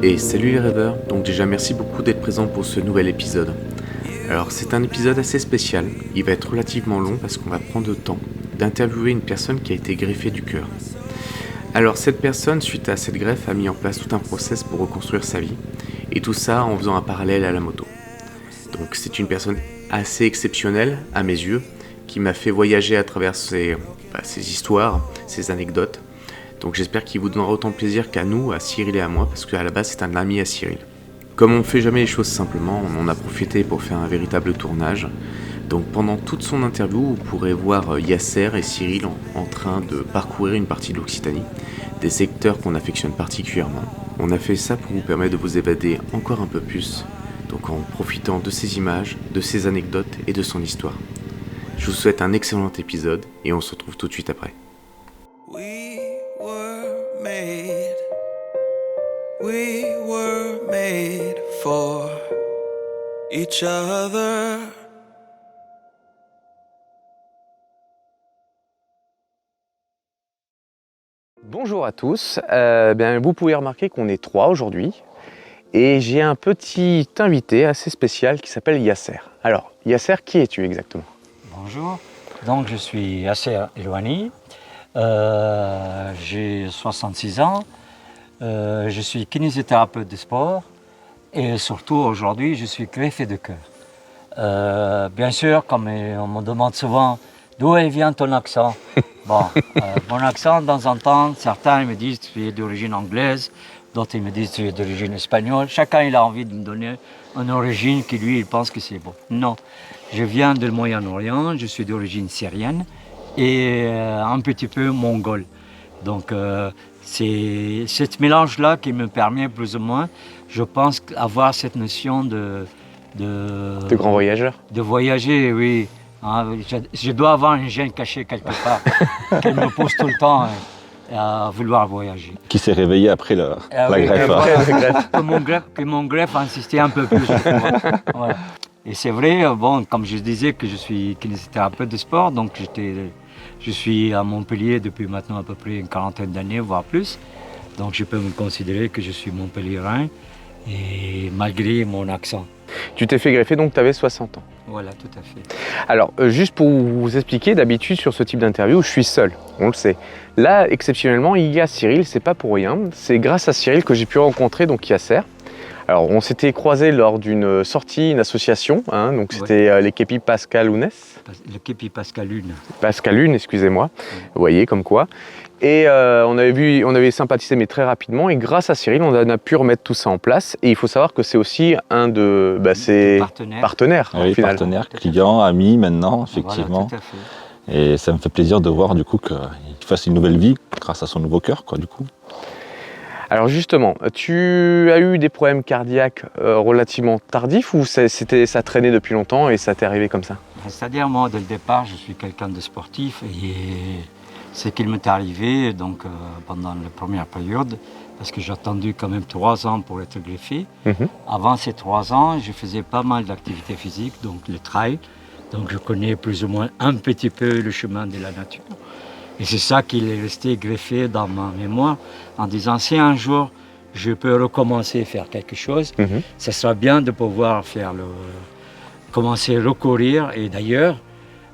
Et salut les rêveurs, donc déjà merci beaucoup d'être présents pour ce nouvel épisode. Alors c'est un épisode assez spécial, il va être relativement long parce qu'on va prendre le temps d'interviewer une personne qui a été greffée du cœur. Alors cette personne, suite à cette greffe, a mis en place tout un process pour reconstruire sa vie, et tout ça en faisant un parallèle à la moto. Donc c'est une personne assez exceptionnelle à mes yeux, qui m'a fait voyager à travers ses histoires, ses anecdotes. Donc j'espère qu'il vous donnera autant de plaisir qu'à nous, à Cyril et à moi, parce qu'à la base c'est un ami à Cyril. Comme on ne fait jamais les choses simplement, on en a profité pour faire un véritable tournage. Donc pendant toute son interview, vous pourrez voir Yasser et Cyril en train de parcourir une partie de l'Occitanie, des secteurs qu'on affectionne particulièrement. On a fait ça pour vous permettre de vous évader encore un peu plus, donc en profitant de ces images, de ces anecdotes et de son histoire. Je vous souhaite un excellent épisode et on se retrouve tout de suite après. We were made for each other. Bonjour à tous, vous pouvez remarquer qu'on est 3 aujourd'hui et j'ai un petit invité assez spécial qui s'appelle Yasser. Alors Yasser, qui es-tu exactement? Bonjour, donc je suis Yasser Elouani, j'ai 66 ans. Je suis kinésithérapeute de sport et surtout aujourd'hui je suis greffé de cœur. Bien sûr, comme on me demande souvent d'où vient ton accent. Bon, mon accent de temps en temps, certains me disent tu es d'origine anglaise, d'autres ils me disent tu es d'origine espagnole. Chacun il a envie de me donner une origine qui lui il pense que c'est bon. Non, je viens du Moyen-Orient, je suis d'origine syrienne et un petit peu mongole. Donc c'est ce mélange-là qui me permet plus ou moins, je pense, d'avoir cette notion de grand voyageur. De voyager, oui. Hein, je dois avoir un gène caché quelque part qui me pousse tout le temps à vouloir voyager. Qui s'est réveillé après la greffe. Que mon greffe a insisté un peu plus. Ouais. Et c'est vrai, bon, comme je disais que je suis kinésithérapeute de sport, donc je suis à Montpellier depuis maintenant à peu près une quarantaine d'années, voire plus. Donc je peux me considérer que je suis montpelliérain, et malgré mon accent. Tu t'es fait greffer donc tu avais 60 ans. Voilà, tout à fait. Alors juste pour vous expliquer, d'habitude sur ce type d'interview, je suis seul, on le sait. Là, exceptionnellement, il y a Cyril, c'est pas pour rien. C'est grâce à Cyril que j'ai pu rencontrer donc Yasser. Alors on s'était croisés lors d'une sortie, une association, donc c'était les Képi Pascalounes. Le Képi Pascalune. Pascalune, excusez-moi, vous voyez comme quoi. Et on avait sympathisé mais très rapidement et grâce à Cyril, on a pu remettre tout ça en place. Et il faut savoir que c'est aussi un de ses partenaires. Oui, partenaires, clients, amis maintenant, effectivement. Voilà, tout à fait. Et ça me fait plaisir de voir du coup qu'il fasse une nouvelle vie grâce à son nouveau cœur, quoi, du coup. Alors justement, tu as eu des problèmes cardiaques relativement tardifs ou ça traînait depuis longtemps et ça t'est arrivé comme ça? C'est-à-dire moi, dès le départ, je suis quelqu'un de sportif et ce qu'il m'est arrivé donc, pendant la première période, parce que j'ai attendu quand même 3 ans pour être greffé. Avant ces 3 ans, je faisais pas mal d'activités physiques, donc le trail. Donc je connais plus ou moins un petit peu le chemin de la nature. Et c'est ça qui est resté greffé dans ma mémoire, en disant si un jour je peux recommencer à faire quelque chose, ça sera bien de pouvoir commencer à recourir. Et d'ailleurs,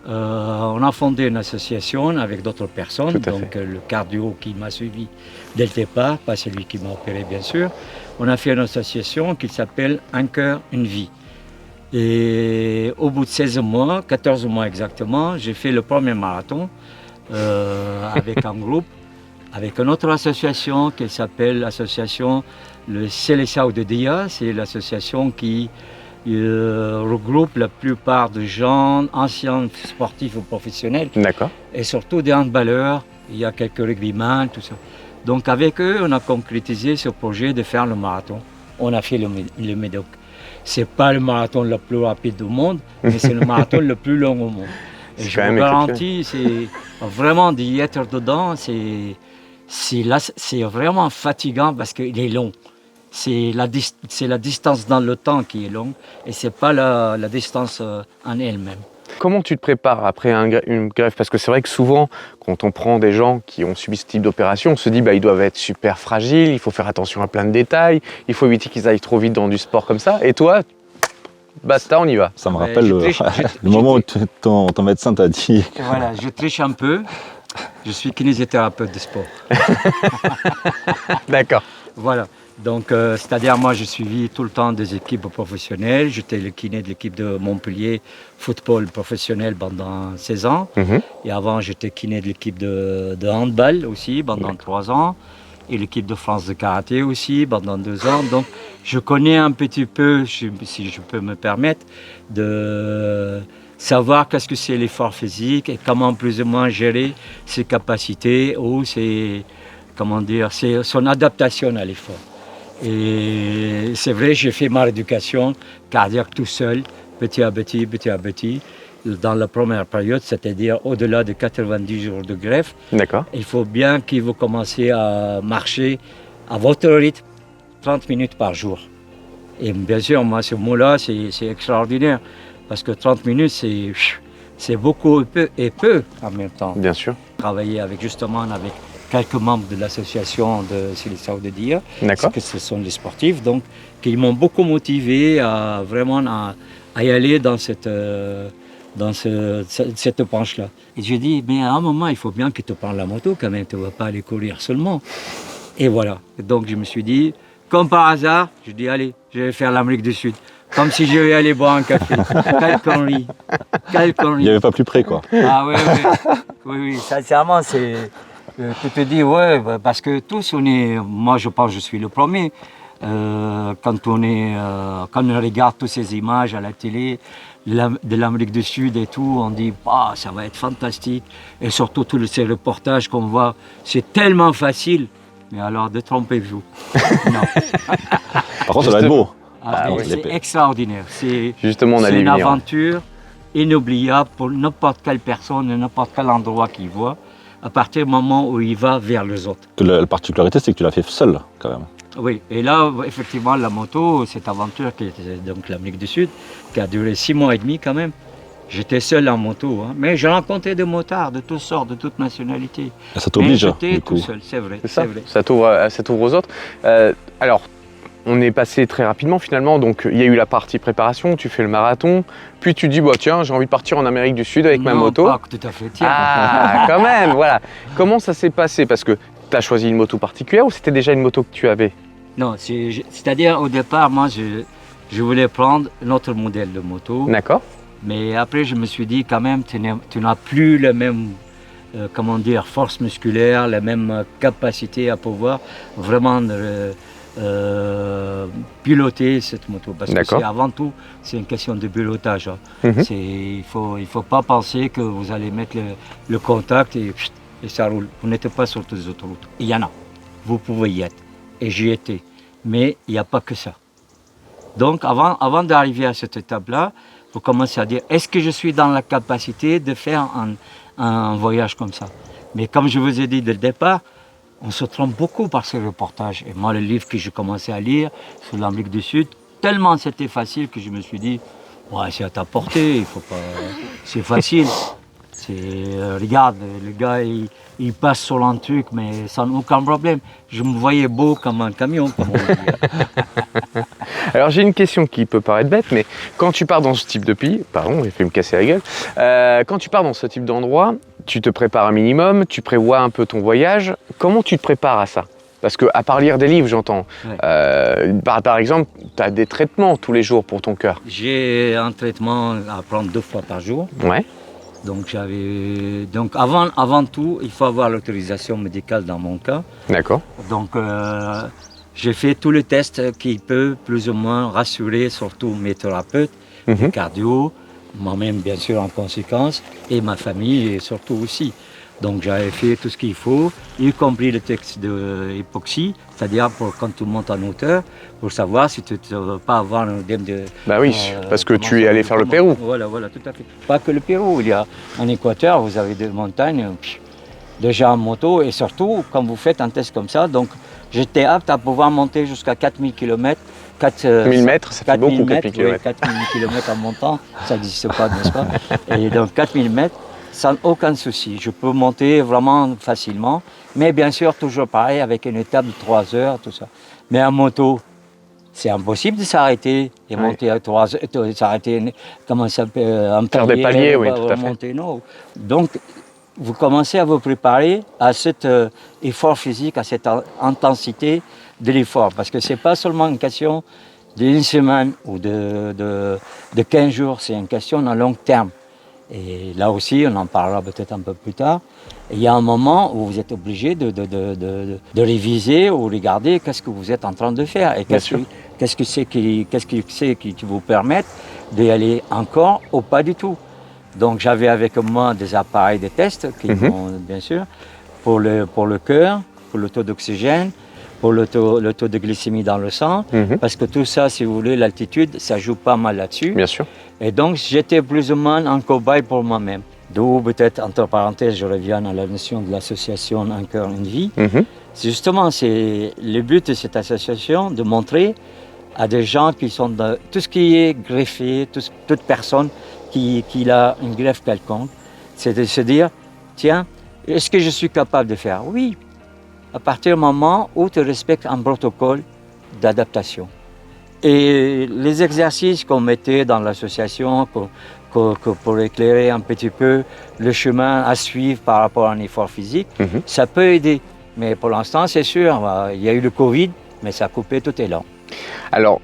on a fondé une association avec d'autres personnes, donc le cardio qui m'a suivi dès le départ, pas celui qui m'a opéré bien sûr. On a fait une association qui s'appelle Un cœur, une vie. Et au bout de 16 mois, 14 mois exactement, j'ai fait le premier marathon. Avec un groupe, avec une autre association qui s'appelle l'association le Seleção de Dia. C'est l'association qui regroupe la plupart des gens, anciens sportifs ou professionnels. D'accord. Et surtout des handballeurs, il y a quelques rugbyman, tout ça. Donc avec eux, on a concrétisé ce projet de faire le marathon. On a fait le Médoc. C'est pas le marathon le plus rapide au monde, mais c'est le marathon le plus long au monde. Et je vous garantis, c'est vraiment d'y être dedans, c'est vraiment fatigant parce qu'il est long. C'est la distance dans le temps qui est longue et c'est pas la distance en elle-même. Comment tu te prépares après une greffe? Parce que c'est vrai que souvent, quand on prend des gens qui ont subi ce type d'opération, on se dit ils doivent être super fragiles, il faut faire attention à plein de détails, il faut éviter qu'ils aillent trop vite dans du sport comme ça. Et toi, basta, on y va. Ça me rappelle le moment où ton médecin t'a dit... Voilà, je triche un peu. Je suis kinésithérapeute de sport. D'accord. Voilà. Donc, c'est-à-dire, moi, j'ai suivi tout le temps des équipes professionnelles. J'étais le kiné de l'équipe de Montpellier football professionnel pendant 16 ans. Et avant, j'étais kiné de l'équipe de handball aussi pendant 3 ans. Et l'équipe de France de karaté aussi pendant 2 ans. Donc, je connais un petit peu, si je peux me permettre, de savoir qu'est-ce que c'est l'effort physique et comment plus ou moins gérer ses capacités ou c'est son adaptation à l'effort. Et c'est vrai, j'ai fait ma rééducation cardiaque tout seul, petit à petit, dans la première période, c'est-à-dire au-delà de 90 jours de greffe. D'accord. Il faut bien que vous commenciez à marcher à votre rythme, 30 minutes par jour. Et bien sûr, moi, ce mot-là, c'est extraordinaire, parce que 30 minutes, c'est beaucoup et peu en même temps. Bien sûr. Travailler avec quelques membres de l'association de Célestin de Dire, parce que ce sont les sportifs, donc qui m'ont beaucoup motivé à vraiment à y aller dans cette penche-là. Et j'ai dit, mais à un moment, il faut bien que tu prennes la moto quand même, tu ne vas pas aller courir seulement. Et voilà. Et donc je me suis dit, comme par hasard, je dis, allez, je vais faire l'Amérique du Sud. Comme si je vais aller boire un café. Quelle connerie. Il n'y avait pas plus près, quoi. Ah oui, sincèrement, tu te dis, ouais, parce que tous, moi je pense que je suis le premier. Quand on regarde toutes ces images à la télé de l'Amérique du Sud et tout, on dit ça va être fantastique. Et surtout tous ces reportages qu'on voit, c'est tellement facile. Mais alors, détrompez-vous. Non. Par contre, ça va être beau. C'est extraordinaire. C'est une aventure inoubliable pour n'importe quelle personne, n'importe quel endroit qu'il voit, à partir du moment où il va vers les autres. La particularité, c'est que tu l'as fait seul, quand même. Oui, et là, effectivement, la moto, cette aventure qui était donc l'Amérique du Sud, qui a duré 6 mois et demi quand même. J'étais seul en moto, mais j'ai rencontré des motards de toutes sortes, de toutes nationalités. Et ça t'oblige, j'étais tout seul, c'est vrai. C'est vrai. Ça t'ouvre aux autres. Alors, on est passé très rapidement finalement, donc il y a eu la partie préparation, tu fais le marathon, puis tu dis, tiens, j'ai envie de partir en Amérique du Sud avec ma moto. Non, pas tout à fait, tiens. Ah, quand même, voilà. Comment ça s'est passé? Parce que tu as choisi une moto particulière ou c'était déjà une moto que tu avais? Non, c'est-à-dire au départ, moi, je voulais prendre un autre modèle de moto. D'accord. Mais après, je me suis dit, quand même, tu n'as plus la même force musculaire, la même capacité à pouvoir vraiment piloter cette moto. Parce que avant tout, c'est une question de pilotage. Il faut pas penser que vous allez mettre le contact et ça roule. Vous n'êtes pas sur toutes les autoroutes. Il y en a. Vous pouvez y être. Et j'y étais. Mais il n'y a pas que ça. Donc, avant d'arriver à cette étape-là, vous commencez à dire, est-ce que je suis dans la capacité de faire un voyage comme ça? Mais comme je vous ai dit dès le départ, on se trompe beaucoup par ces reportages. Et moi, le livre que j'ai commencé à lire sur l'Amérique du Sud, tellement c'était facile que je me suis dit, c'est à ta portée, il faut pas... c'est facile. Regarde, le gars, il passe sur un truc, mais sans aucun problème. Je me voyais beau comme un camion, comme on dit. Alors j'ai une question qui peut paraître bête, mais quand tu pars dans ce type de pays, pardon, j'ai fait me casser la gueule, quand tu pars dans ce type d'endroit, tu te prépares un minimum, tu prévois un peu ton voyage. Comment tu te prépares à ça? Parce qu'à part lire des livres, j'entends. Ouais. Par exemple, tu as des traitements tous les jours pour ton cœur. J'ai un traitement à prendre 2 fois par jour. Ouais. Donc avant tout, il faut avoir l'autorisation médicale dans mon cas. D'accord. Donc j'ai fait tous les tests qui peuvent plus ou moins rassurer surtout mes thérapeutes, les cardio, moi-même bien sûr en conséquence, et ma famille et surtout aussi. Donc j'avais fait tout ce qu'il faut, y compris le test d'hypoxie, c'est-à-dire quand tu montes en hauteur, pour savoir si tu ne veux pas avoir un œdème de... Bah oui, parce que tu es allé faire le Pérou. Voilà, tout à fait. Pas que le Pérou, il y a en Équateur, vous avez des montagnes, déjà en moto, et surtout quand vous faites un test comme ça, donc j'étais apte à pouvoir monter jusqu'à 4000 km 1000 mètres, ça fait beaucoup, 4000 compliqué. mètres, 4000 km en montant, ça n'existe pas, n'est-ce pas? Et donc 4000 mètres, sans aucun souci. Je peux monter vraiment facilement, mais bien sûr, toujours pareil, avec une étape de 3 heures, tout ça. Mais en moto, c'est impossible de s'arrêter et monter à 3 heures, s'arrêter, comment ça s'appelle, un Faire des paliers, oui, tout à fait. monter, non. Donc, vous commencez à vous préparer à cet effort physique, à cette intensité de l'effort. Parce que ce n'est pas seulement une question d'une semaine ou de 15 jours, c'est une question à long terme. Et là aussi, on en parlera peut-être un peu plus tard. Il y a un moment où vous êtes obligé de réviser ou regarder qu'est-ce que vous êtes en train de faire et qu'est-ce que c'est qui vous permet d'y aller encore ou pas du tout. Donc j'avais avec moi des appareils de test qui vont bien sûr pour le cœur, pour le taux d'oxygène, pour le taux de glycémie dans le sang, parce que tout ça, si vous voulez, l'altitude, ça joue pas mal là-dessus. Bien sûr. Et donc j'étais plus ou moins un cobaye pour moi-même. D'où peut-être, entre parenthèses, je reviens à la notion de l'association Un cœur, une vie. C'est justement, c'est le but de cette association de montrer à des gens qui sont dans tout ce qui est greffé, toute personne qui a une greffe quelconque, c'est de se dire, tiens, est-ce que je suis capable de faire? Oui, à partir du moment où tu respectes un protocole d'adaptation. Et les exercices qu'on mettait dans l'association pour éclairer un petit peu le chemin à suivre par rapport à un effort physique, ça peut aider. Mais pour l'instant, c'est sûr, il y a eu le Covid, mais ça a coupé tout élan. Alors,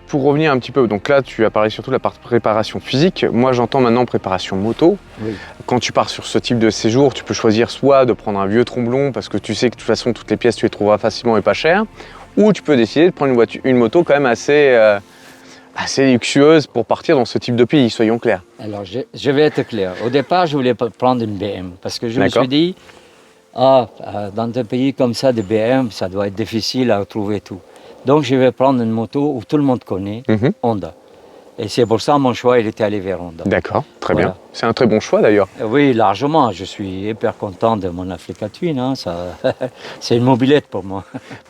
pour revenir un petit peu, donc là, tu as parlé surtout de la partie préparation physique. Moi, j'entends maintenant préparation moto. Oui. Quand tu pars sur ce type de séjour, tu peux choisir soit de prendre un vieux tromblon, parce que tu sais que de toute façon, toutes les pièces, tu les trouveras facilement et pas chères, ou tu peux décider de prendre une moto quand même assez luxueuse pour partir dans ce type de pays, soyons clairs. Alors, je vais être clair. Au départ, je voulais prendre une BM, parce que je me suis dit, dans un pays comme ça, des BM, ça doit être difficile à trouver tout. Donc, je vais prendre une moto où tout le monde connaît, Honda. Et c'est pour ça mon choix, il était allé vers Honda. D'accord, très bien. C'est un très bon choix d'ailleurs. Oui, largement. Je suis hyper content de mon Africa Twin. Hein. C'est une mobilette pour moi.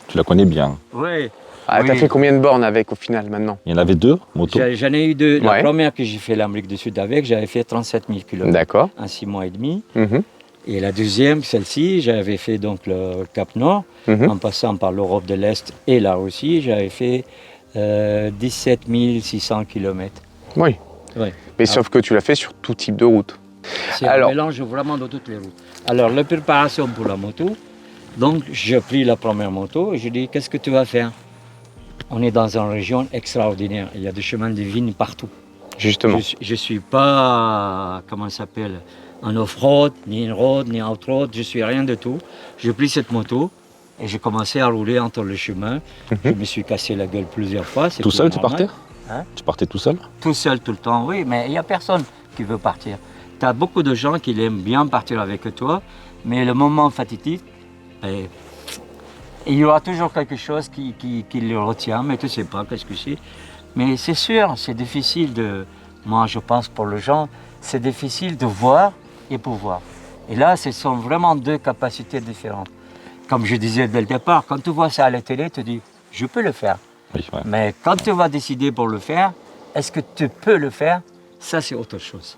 Tu la connais bien. Oui. T'as fait combien de bornes avec au final maintenant? Il y en avait 2 motos. J'en ai eu 2. La première que j'ai fait l'Amérique du Sud avec, j'avais fait 37 000 km. D'accord. En 6 mois et demi. Et la deuxième, celle-ci, j'avais fait donc le Cap Nord, en passant par l'Europe de l'Est et la Russie, j'avais fait 17 600 km. Oui. Mais sauf que tu l'as fait sur tout type de route. C'est un mélange vraiment de toutes les routes. Alors, la préparation pour la moto, donc j'ai pris la première moto et je dis, qu'est-ce que tu vas faire? On est dans une région extraordinaire, il y a des chemins de vigne partout. Justement. Je ne suis pas, comment ça s'appelle, en off-road, ni in-road, ni out-road, je suis rien de tout. J'ai pris cette moto et j'ai commencé à rouler entre les chemins. Je me suis cassé la gueule plusieurs fois. Tout seul, tu partais? Tu partais tout seul? Tout seul, tout le temps, oui, mais il n'y a personne qui veut partir. Tu as beaucoup de gens qui aiment bien partir avec toi, mais le moment fatidique, il y aura toujours quelque chose qui le retient, mais tu ne sais pas qu'est-ce que c'est. Mais c'est sûr, c'est difficile moi je pense pour les gens, c'est difficile de voir et pouvoir. Et là, ce sont vraiment 2 capacités différentes. Comme je disais dès le départ, quand tu vois ça à la télé, tu te dis, je peux le faire. Oui, ouais. Mais quand tu vas décider pour le faire, est-ce que tu peux le faire? Ça, c'est autre chose.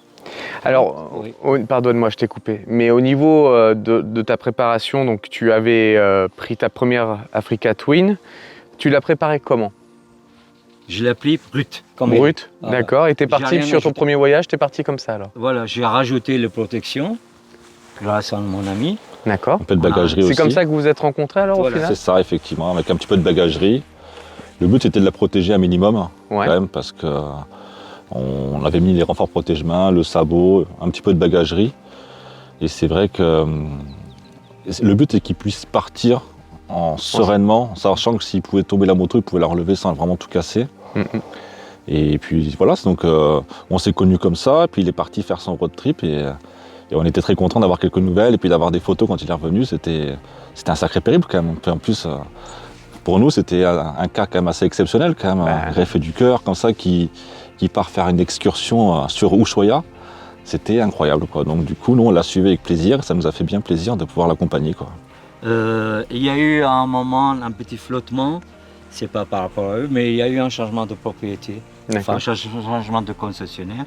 Alors, pardonne-moi, je t'ai coupé, mais au niveau de ta préparation, donc tu avais pris ta première Africa Twin, tu l'as préparée comment? Je l'ai pris brut. Brut, d'accord. Et tu es parti sur ton premier voyage, tu es parti comme ça alors? Voilà, j'ai rajouté les protections grâce à mon ami. D'accord. Un peu de bagagerie aussi. C'est comme ça que vous vous êtes rencontrés alors au final? C'est ça, effectivement, avec un petit peu de bagagerie. Le but c'était de la protéger un minimum, quand même, parce qu'on avait mis les renforts protège-mains, le sabot, un petit peu de bagagerie. Et c'est vrai que le but c'est qu'ils puissent partir sereinement, en sachant que s'ils pouvaient tomber la moto, ils pouvaient la relever sans vraiment tout casser. Et puis voilà, donc on s'est connus comme ça, et puis il est parti faire son road trip et on était très contents d'avoir quelques nouvelles et puis d'avoir des photos quand il est revenu. C'était un sacré périple quand même. En plus, pour nous, c'était un cas quand même assez exceptionnel, quand même, un greffé du cœur comme ça qui part faire une excursion sur Ushuaia. C'était incroyable, quoi. Donc du coup, nous on l'a suivi avec plaisir, ça nous a fait bien plaisir de pouvoir l'accompagner, quoi. Il y a eu à un moment un petit flottement c'est pas par rapport à eux, mais il y a eu un changement de propriété, enfin un changement de concessionnaire.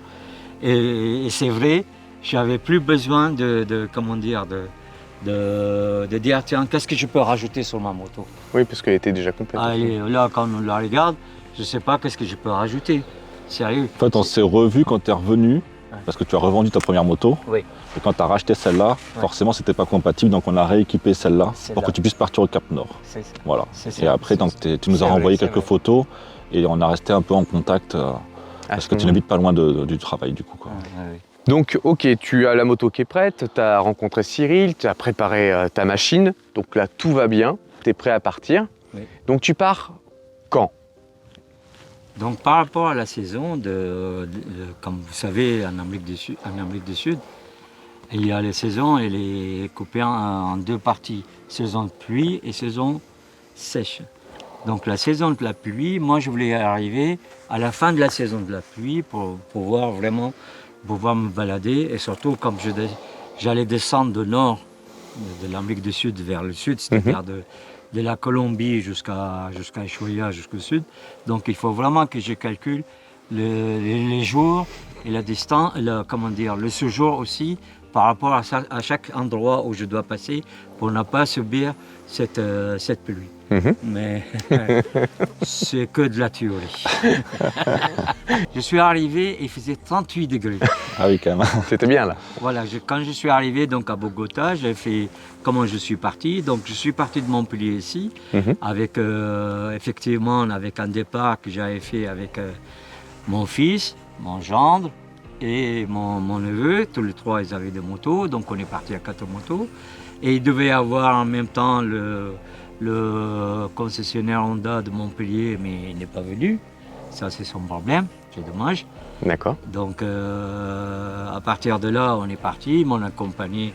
Et c'est vrai, j'avais plus besoin de dire tiens, qu'est-ce que je peux rajouter sur ma moto. Oui, parce qu'elle était déjà complète. Là, quand on la regarde, je sais pas qu'est-ce que je peux rajouter. Sérieux. En fait, on s'est revu quand tu es revenu, parce que tu as revendu ta première moto. Oui. Et quand tu as racheté celle-là, forcément, c'était pas compatible, donc on a rééquipé celle-là pour que tu puisses partir au Cap Nord. C'est ça. Voilà. C'est ça. Et après, donc, tu nous as renvoyé quelques photos et on a resté un peu en contact parce que tu n'habites pas loin du travail, du coup. Quoi. Oui. Donc, ok, tu as la moto qui est prête, tu as rencontré Cyril, tu as préparé ta machine, donc là, tout va bien, tu es prêt à partir. Oui. Donc, tu pars quand? Donc par rapport à la saison, comme vous savez, en Amérique du Sud, il y a les saisons, elle est coupée en deux parties, saison de pluie et saison sèche. Donc la saison de la pluie, moi je voulais arriver à la fin de la saison de la pluie pour pouvoir vraiment me balader et surtout comme j'allais descendre de nord de l'Amérique du Sud vers le sud, c'est-à-dire de la Colombie jusqu'à Ushuaia, jusqu'au sud. Donc il faut vraiment que je calcule les jours et la distance, le séjour aussi par rapport à chaque endroit où je dois passer pour ne pas subir cette pluie. Mais c'est que de la théorie. Je suis arrivé et il faisait 38 degrés. Ah oui, quand même. C'était bien là. Voilà, quand je suis arrivé donc à Bogota, j'ai fait comment je suis parti. Donc je suis parti de Montpellier ici, avec effectivement avec un départ que j'avais fait avec mon fils, mon gendre et mon neveu. Tous les trois, ils avaient des motos, donc on est parti à 4 motos. Et il devait y avoir en même temps le concessionnaire Honda de Montpellier, mais il n'est pas venu. Ça, c'est son problème, c'est dommage. D'accord. Donc, à partir de là, on est parti. Ils m'ont accompagné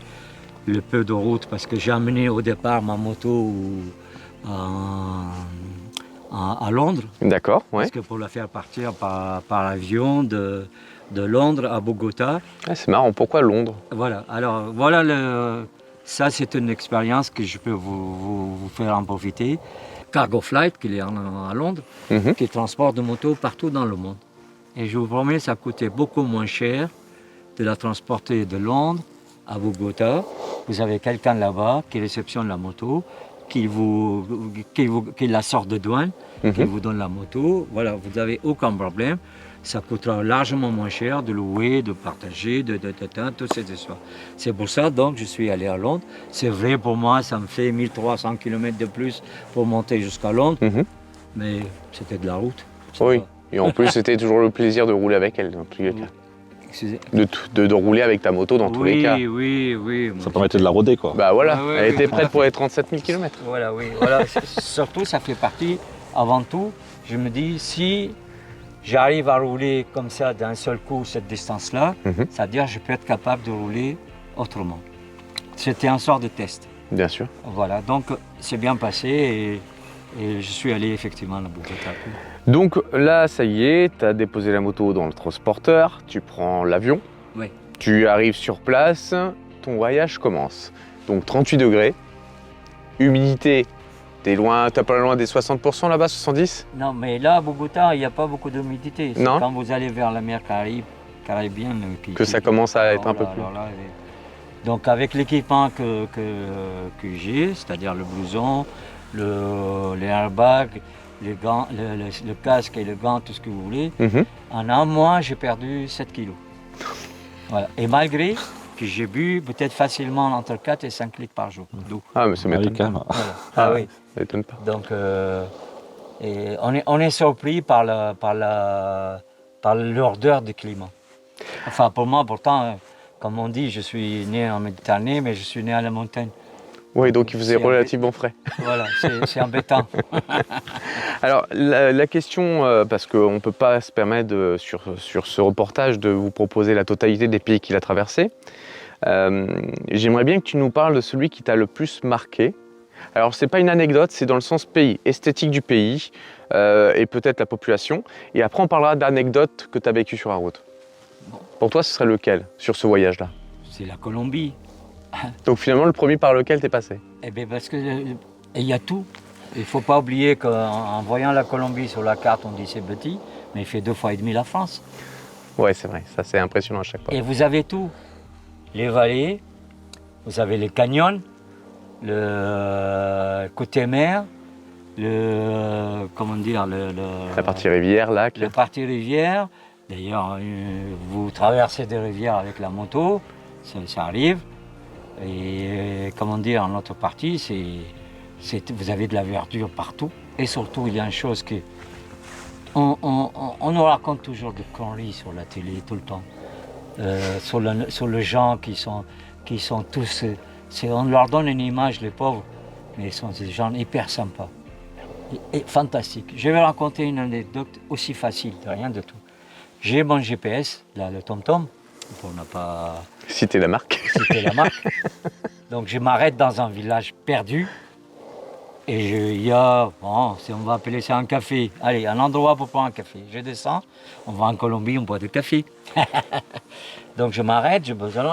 le peu de route parce que j'ai amené au départ ma moto à Londres. D'accord, ouais. Parce que pour la faire partir par avion de Londres à Bogota. Ah, c'est marrant, pourquoi Londres? Voilà, alors voilà ça c'est une expérience que je peux vous faire en profiter. Cargo Flight, qui est à Londres, qui transporte de motos partout dans le monde. Et je vous promets, ça coûtait beaucoup moins cher de la transporter de Londres à Bogota. Vous avez quelqu'un là-bas qui réceptionne la moto, qui la sort de douane, qui vous donne la moto. Voilà, vous n'avez aucun problème. Ça coûtera largement moins cher de louer, de partager, toutes ces histoires. C'est pour ça donc je suis allé à Londres. C'est vrai pour moi, ça me fait 1300 km de plus pour monter jusqu'à Londres, mais c'était de la route. Oui, et en plus c'était toujours le plaisir de rouler avec elle dans tous les cas. De rouler avec ta moto dans tous les cas. Oui. Ça permettait de la rôder, quoi. Bah voilà, elle était prête pour les 37 000 km. Voilà. Surtout, ça fait partie, avant tout, je me dis, si j'arrive à rouler comme ça d'un seul coup cette distance-là, c'est-à-dire que je peux être capable de rouler autrement. C'était un sort de test. Bien sûr. Voilà, donc c'est bien passé et je suis allé effectivement à Bogota. Donc là, ça y est, tu as déposé la moto dans le transporteur, tu prends l'avion, Oui. tu arrives sur place, ton voyage commence. Donc 38 degrés, humidité, t'es pas loin des 60% là-bas, 70? Non, mais là, à Bogota, il n'y a pas beaucoup d'humidité. C'est Non. quand vous allez vers la mer caribéenne Que ça commence à être un peu plus. Donc avec l'équipement que j'ai, c'est-à-dire le blouson, les airbags, les gants, le casque et le gant, tout ce que vous voulez, en un mois, j'ai perdu 7 kilos. Voilà. Et malgré que j'ai bu peut-être facilement entre 4 et 5 litres par jour d'eau. Ah, mais ça m'étonne pas. Voilà. Ah oui. Ça m'étonne pas. Donc, et on est surpris par l'ordre du climat. Enfin, pour moi, pourtant, comme on dit, je suis né en Méditerranée, mais je suis né à la montagne. Oui, donc il faisait relativement frais. Voilà, c'est embêtant. Alors, la question, parce qu'on ne peut pas se permettre, sur ce reportage, de vous proposer la totalité des pays qu'il a traversés. J'aimerais bien que tu nous parles de celui qui t'a le plus marqué. Alors, ce n'est pas une anecdote, c'est dans le sens pays, esthétique du pays et peut-être la population. Et après, on parlera d'anecdotes que tu as vécues sur la route. Bon. Pour toi, ce serait lequel sur ce voyage-là? C'est la Colombie. Donc finalement, le premier par lequel tu es passé? Eh bien, parce que il y a tout. Il ne faut pas oublier qu'en voyant la Colombie sur la carte, on dit c'est petit, mais il fait 2,5 fois la France. Ouais, c'est vrai, ça c'est impressionnant à chaque fois. Et vous avez tout. Les vallées, vous avez les canyons, le côté mer, la partie rivière, lac. La partie rivière. D'ailleurs, vous traversez des rivières avec la moto, ça arrive. Et en autre partie, vous avez de la verdure partout. Et surtout, il y a une chose que on nous raconte toujours des conneries sur la télé tout le temps. Sur les gens qui sont tous... on leur donne une image, les pauvres, mais ils sont des gens hyper sympas. Et fantastiques. Je vais raconter une anecdote aussi facile, rien de tout. J'ai mon GPS, là, le TomTom, on n'a pas... Citer la marque. Donc je m'arrête dans un village perdu. Et il y a, on va appeler ça un café. Allez, un endroit pour prendre un café. Je descends, on va en Colombie, on boit du café. Donc je m'arrête,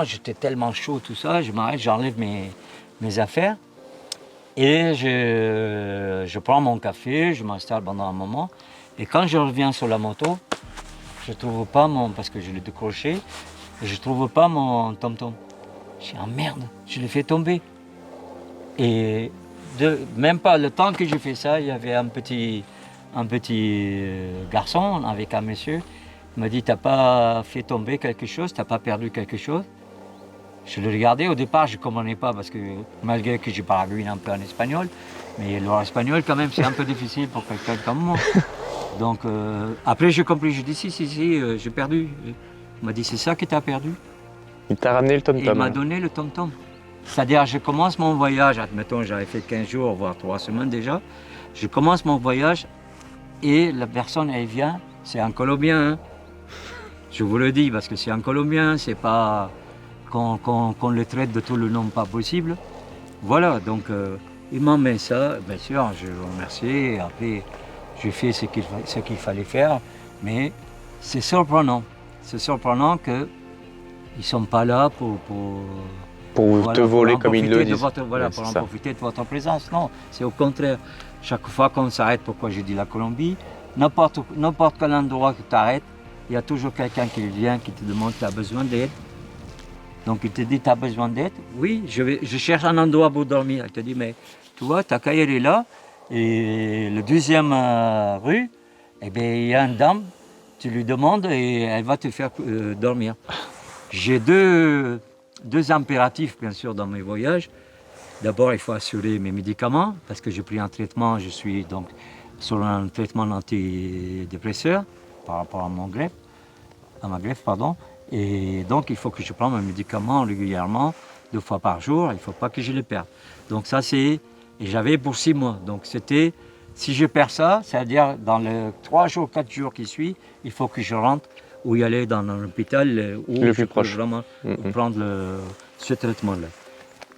j'étais tellement chaud, tout ça, je m'arrête, j'enlève mes affaires. Et je prends mon café, je m'installe pendant un moment. Et quand je reviens sur la moto, je ne trouve pas parce que je l'ai décroché, je ne trouve pas mon TomTom. Je dis, ah merde, je l'ai fait tomber. Et même pas le temps que j'ai fait ça, il y avait un petit garçon avec un monsieur. Il m'a dit, t'as pas fait tomber quelque chose, t'as pas perdu quelque chose? Je le regardais, au départ je ne comprenais pas parce que malgré que je parle un peu en espagnol, mais l'espagnol quand même c'est un peu difficile pour quelqu'un comme moi. Donc après j'ai compris, je dis si, j'ai perdu. Il m'a dit, c'est ça que tu as perdu? Il t'a ramené le TomTom. Il m'a donné le TomTom. C'est-à-dire, je commence mon voyage, admettons, j'avais fait 15 jours, voire 3 semaines déjà. Je commence mon voyage et la personne, elle vient, c'est un Colombien. Hein. Je vous le dis, parce que c'est un Colombien, c'est pas qu'on le traite de tout le nom pas possible. Voilà, donc il m'emmène ça, bien sûr, je le remercie. Après, j'ai fait ce qu'il fallait faire, mais c'est surprenant. C'est surprenant qu'ils ne sont pas là pour te voler comme ils le disent. Pour en profiter de votre présence. Non, c'est au contraire. Chaque fois qu'on s'arrête, pourquoi je dis la Colombie, n'importe quel endroit que tu arrêtes, il y a toujours quelqu'un qui vient, qui te demande, tu as besoin d'aide. Donc il te dit, tu as besoin d'aide? Oui, je cherche un endroit pour dormir. Il te dit, mais tu vois, ta caille est là, et le deuxième rue, eh bien, il y a une dame, tu lui demandes et elle va te faire dormir. J'ai deux impératifs, bien sûr, dans mes voyages. D'abord, il faut assurer mes médicaments, parce que j'ai pris un traitement, je suis donc sur un traitement antidépresseur par rapport à ma greffe, et donc il faut que je prenne mes médicaments régulièrement, 2 fois par jour, il ne faut pas que je les perde. Donc ça et j'avais pour 6 mois, donc c'était, si je perds ça, c'est-à-dire dans les 3 jours, 4 jours qui suivent, il faut que je rentre ou y aller dans un hôpital où le je plus peux proche. Vraiment prendre ce traitement-là.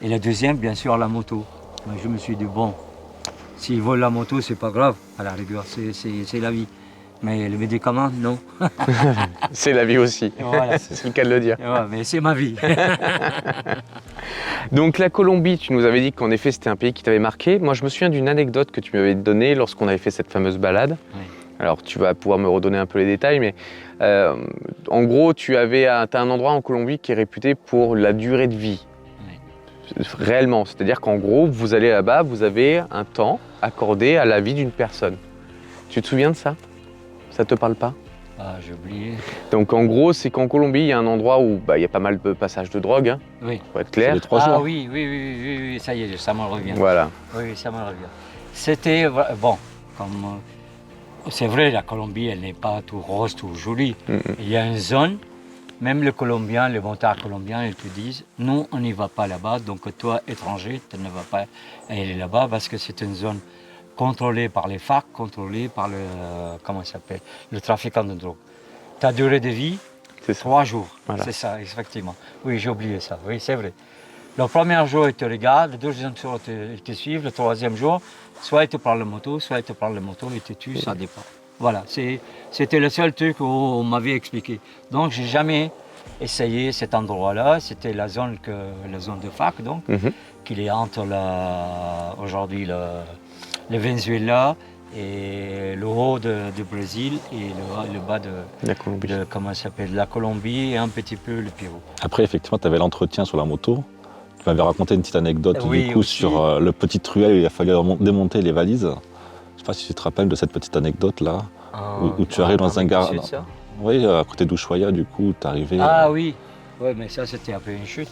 Et la deuxième, bien sûr, la moto. Mais je me suis dit, bon, s'ils volent la moto, c'est pas grave, à la rigueur, c'est la vie. Mais les médicaments, non. C'est la vie aussi, voilà. c'est le cas de le dire. Ouais, mais c'est ma vie. Donc la Colombie, tu nous avais dit qu'en effet c'était un pays qui t'avait marqué. Moi je me souviens d'une anecdote que tu m'avais donnée lorsqu'on avait fait cette fameuse balade. Oui. Alors tu vas pouvoir me redonner un peu les détails, mais en gros tu as un endroit en Colombie qui est réputé pour la durée de vie. Oui. Réellement, c'est-à-dire qu'en gros vous allez là-bas, vous avez un temps accordé à la vie d'une personne. Tu te souviens de ça? Ça te parle pas? Ah, j'ai oublié. Donc en gros, c'est qu'en Colombie, il y a un endroit où il y a pas mal de passages de drogue, hein, Oui. pour être clair. C'est les 3 jours. Ah oui, ça y est, ça me revient. Voilà. Oui, ça me revient. C'était, bon, comme... c'est vrai, la Colombie, elle n'est pas tout rose, tout jolie. Il y a une zone, même les Colombiens, les montards colombiens, ils te disent, nous, on n'y va pas là-bas, donc toi, étranger, tu ne vas pas aller là-bas parce que c'est une zone contrôlée par les FARC, contrôlée par le trafiquant de drogue. Ta durée de vie, c'est 3 jours. Voilà. C'est ça, effectivement. Oui, j'ai oublié ça. Oui, c'est vrai. Le premier jour, ils te regardent, le deuxième jour, ils te suivent, le troisième jour, soit ils te prennent la moto, soit ils te prennent la moto, ils te tuent, ça dépend. Voilà, c'était le seul truc où on m'avait expliqué. Donc, j'ai jamais essayé cet endroit-là. C'était la zone de FARC, donc, qui est entre aujourd'hui le Venezuela, et le haut du Brésil et le bas de comment ça s'appelle, la Colombie et un petit peu le Pérou. Après, effectivement, tu avais l'entretien sur la moto. Tu m'avais raconté une petite anecdote sur le petit truelle où il a fallu démonter les valises. Je ne sais pas si tu te rappelles de cette petite anecdote-là, où tu arrives dans un gare. Oui, à côté d'Ushuaia, du coup, tu arrivais. Ah oui. Oui, mais ça, c'était un peu une chute.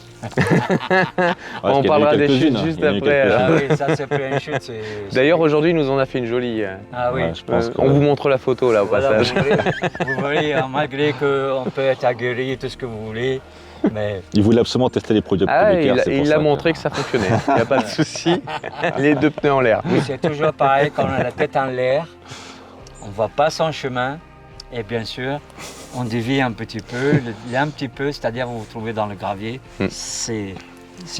On parlera des chutes juste après. Ah oui, ça, c'est plus une chute. D'ailleurs, aujourd'hui, il nous en a fait une jolie. Ah oui. Je pense on vous montre la photo, là, au passage. Vous voyez, malgré qu'on peut être aguerri, tout ce que vous voulez, mais... Il voulait absolument tester les produits Prévicaire. Il a montré que ça fonctionnait. Il n'y a pas de souci. Les 2 pneus en l'air. C'est toujours pareil, quand on a la tête en l'air, on ne va pas son chemin. Et bien sûr, on dévie un petit peu, c'est-à-dire vous vous trouvez dans le gravier, c'est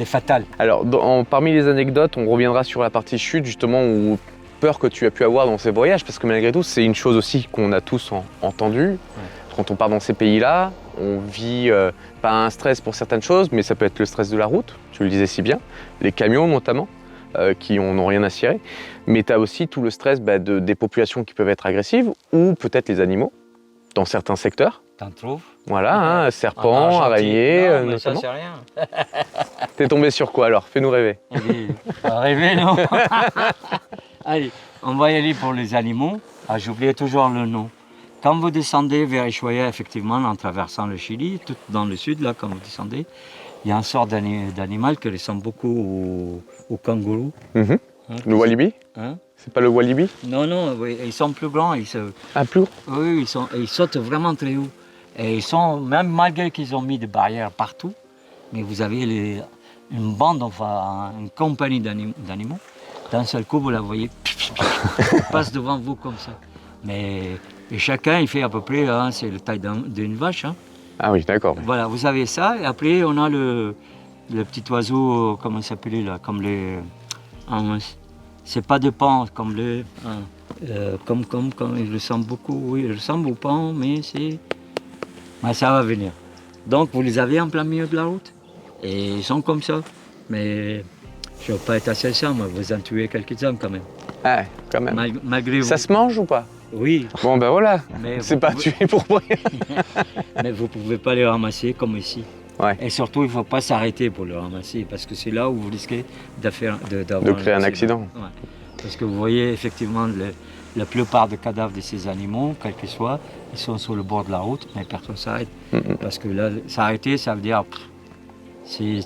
fatal. Alors, parmi les anecdotes, on reviendra sur la partie chute, justement, ou peur que tu as pu avoir dans ces voyages, parce que malgré tout, c'est une chose aussi qu'on a tous entendu. Quand on part dans ces pays-là, on vit pas un stress pour certaines choses, mais ça peut être le stress de la route, tu le disais si bien, les camions notamment, qui n'ont rien à cirer. Mais tu as aussi tout le stress des populations qui peuvent être agressives, ou peut-être les animaux, dans certains secteurs. T'en trouves? Voilà, serpents, araignées, non, mais notamment. ça, c'est rien. T'es tombé sur quoi alors? Fais-nous rêver. Pas rêver, non. Allez, on va y aller pour les animaux. Ah, j'oubliais toujours le nom. Quand vous descendez vers Ushuaia, effectivement, en traversant le Chili, tout dans le sud, là, quand vous descendez, il y a une sorte d'animal qui ressemble beaucoup au kangourou. Le walibi? C'est pas le walibi? Non, oui, ils sont plus grands. Plus haut? Oui, ils sautent vraiment très haut. Et ils sont, même malgré qu'ils ont mis des barrières partout, mais vous avez une bande, enfin une compagnie d'animaux, d'un seul coup vous la voyez, ils passent devant vous comme ça. Et chacun il fait à peu près, c'est la taille d'une vache. Ah oui, d'accord. Voilà, vous avez ça, et après on a le petit oiseau, comment il s'appelait là, comme les... c'est pas de pan, comme le... comme il ressemble beaucoup, oui, il ressemble au pan, mais c'est... Mais ça va venir. Donc vous les avez en plein milieu de la route, et ils sont comme ça. Mais je ne veux pas être assez ça, moi, vous en tuez quelques-uns quand même. Ah, quand même. Malgré vous. Ça se mange ou pas? Oui. Bon ben voilà, c'est pas tué pour rien. Mais vous ne pouvez pas les ramasser comme ici. Ouais. Et surtout, il ne faut pas s'arrêter pour le ramasser, parce que c'est là où vous risquez de créer un accident. Ouais. Parce que vous voyez effectivement la plupart des cadavres de ces animaux, quels qu'ils soient, ils sont sur le bord de la route, mais personne ne s'arrête. Parce que là, s'arrêter, ça veut dire c'est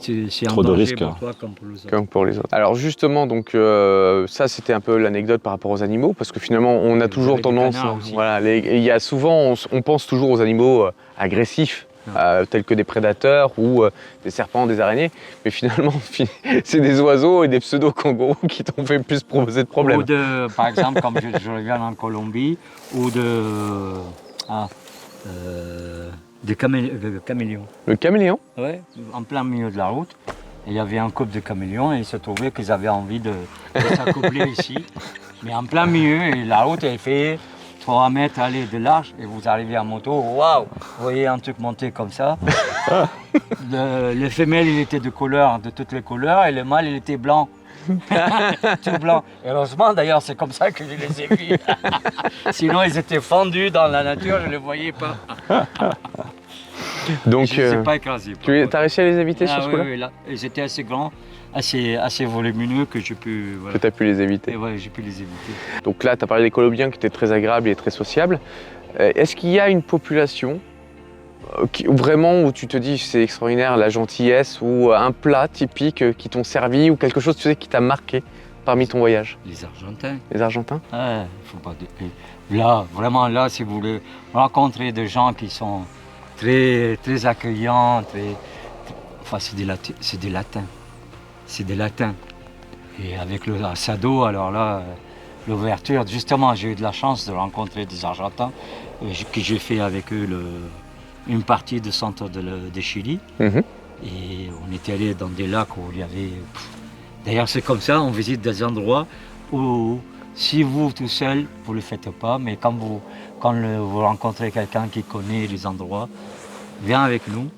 un trop de danger risques. pour toi comme pour les autres. Comme pour les autres. Alors justement, donc ça c'était un peu l'anecdote par rapport aux animaux, parce que finalement on a toujours tendance, il y a souvent, on pense toujours aux animaux agressifs, tels que des prédateurs ou des serpents, des araignées, mais finalement c'est des oiseaux et des pseudo-kangourous qui t'ont fait plus poser de problèmes. Ou par exemple, comme je reviens en Colombie, ou des caméléons. Le caméléon? Oui, en plein milieu de la route. Il y avait un couple de caméléons et il se trouvait qu'ils avaient envie de s'accoupler ici. Mais en plein milieu, et la route elle fait 3 mètres de large et vous arrivez en moto, waouh, vous voyez un truc monter comme ça. Le femelle il était de toutes les couleurs, et le mâle il était blanc. Tout blanc. Et heureusement d'ailleurs, c'est comme ça que je les ai vus. Sinon ils étaient fendus dans la nature, je ne les voyais pas. Donc, je ne les ai pas écrasés. Tu as réussi à les éviter sur ce coup-là? Oui, là. Ils étaient assez grands, assez volumineux que j'ai pu... Que tu as pu les éviter. Et ouais, j'ai pu les éviter. Donc là, tu as parlé des Colombiens qui étaient très agréables et très sociables. Est-ce qu'il y a une population où tu te dis c'est extraordinaire, la gentillesse, ou un plat typique qui t'ont servi, ou quelque chose qui t'a marqué parmi ton voyage? Les Argentins. Les Argentins? Ouais, faut pas... Là, vraiment, là, si vous voulez rencontrer des gens qui sont très, très accueillants, enfin, c'est des Latins. C'est des Latins. Et avec le asado, alors là, l'ouverture, justement, j'ai eu de la chance de rencontrer des Argentins, que j'ai fait avec eux une partie du centre de Chili. Et on était allé dans des lacs où il y avait... D'ailleurs, c'est comme ça, on visite des endroits où, si vous, tout seul, vous ne le faites pas, mais quand vous rencontrez quelqu'un qui connaît les endroits, viens avec nous.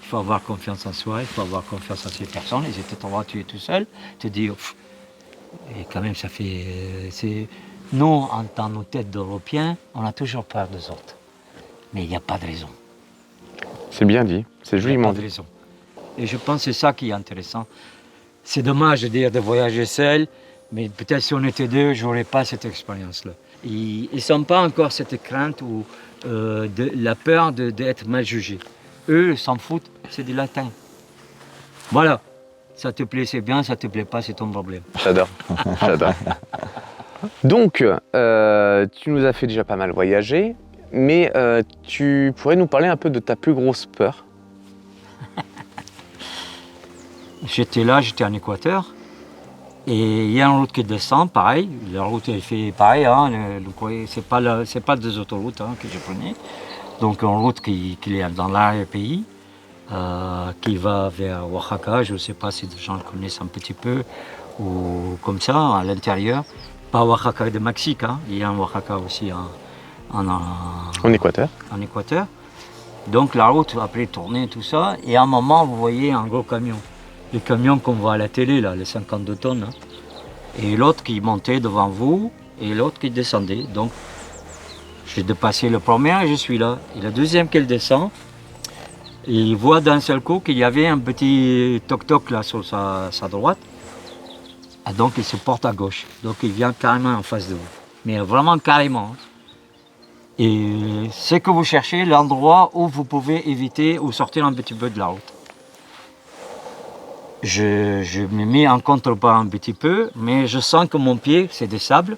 Il faut avoir confiance en soi, il faut avoir confiance en ces personnes. Et si tu es tout seul, tu te dis, Et quand même, ça fait... Nous, dans nos têtes d'Européens, on a toujours peur des autres. Mais il n'y a pas de raison. C'est bien dit, c'est Il n'y a joliment pas de dit. raison. Et je pense que c'est ça qui est intéressant. C'est dommage de voyager seul, mais peut-être si on était deux, je n'aurais pas cette expérience-là. Ils ne sont pas encore cette crainte ou la peur d'être mal jugés. Eux, s'en foutent, c'est du latin. Voilà. Ça te plaît, c'est bien, ça te plaît pas, c'est ton problème. J'adore, j'adore. Donc, tu nous as fait déjà pas mal voyager, mais tu pourrais nous parler un peu de ta plus grosse peur? J'étais en Équateur, et il y a une route qui descend, pareil. La route elle fait pareil, hein, c'est pas des autoroutes hein, que je prenais. Donc une route qui est dans l'arrière-pays, qui va vers Oaxaca, je ne sais pas si des gens le connaissent un petit peu, ou comme ça, à l'intérieur. Pas Oaxaca de Mexique, hein. Il y a un Oaxaca aussi En Équateur. en Équateur. Donc la route, après tourner, tout ça, et à un moment, vous voyez un gros camion. Le camion qu'on voit à la télé, là, les 52 tonnes. Hein. Et l'autre qui montait devant vous, et l'autre qui descendait. Donc, j'ai dépassé le premier et je suis là. Et le deuxième qui descend, il voit d'un seul coup qu'il y avait un petit toc-toc là sur sa droite. Ah, donc il se porte à gauche. Donc il vient carrément en face de vous. Mais vraiment carrément. Et c'est que vous cherchez l'endroit où vous pouvez éviter ou sortir un petit peu de la route. Je me mets en contrebas un petit peu, mais je sens que mon pied, c'est des sables,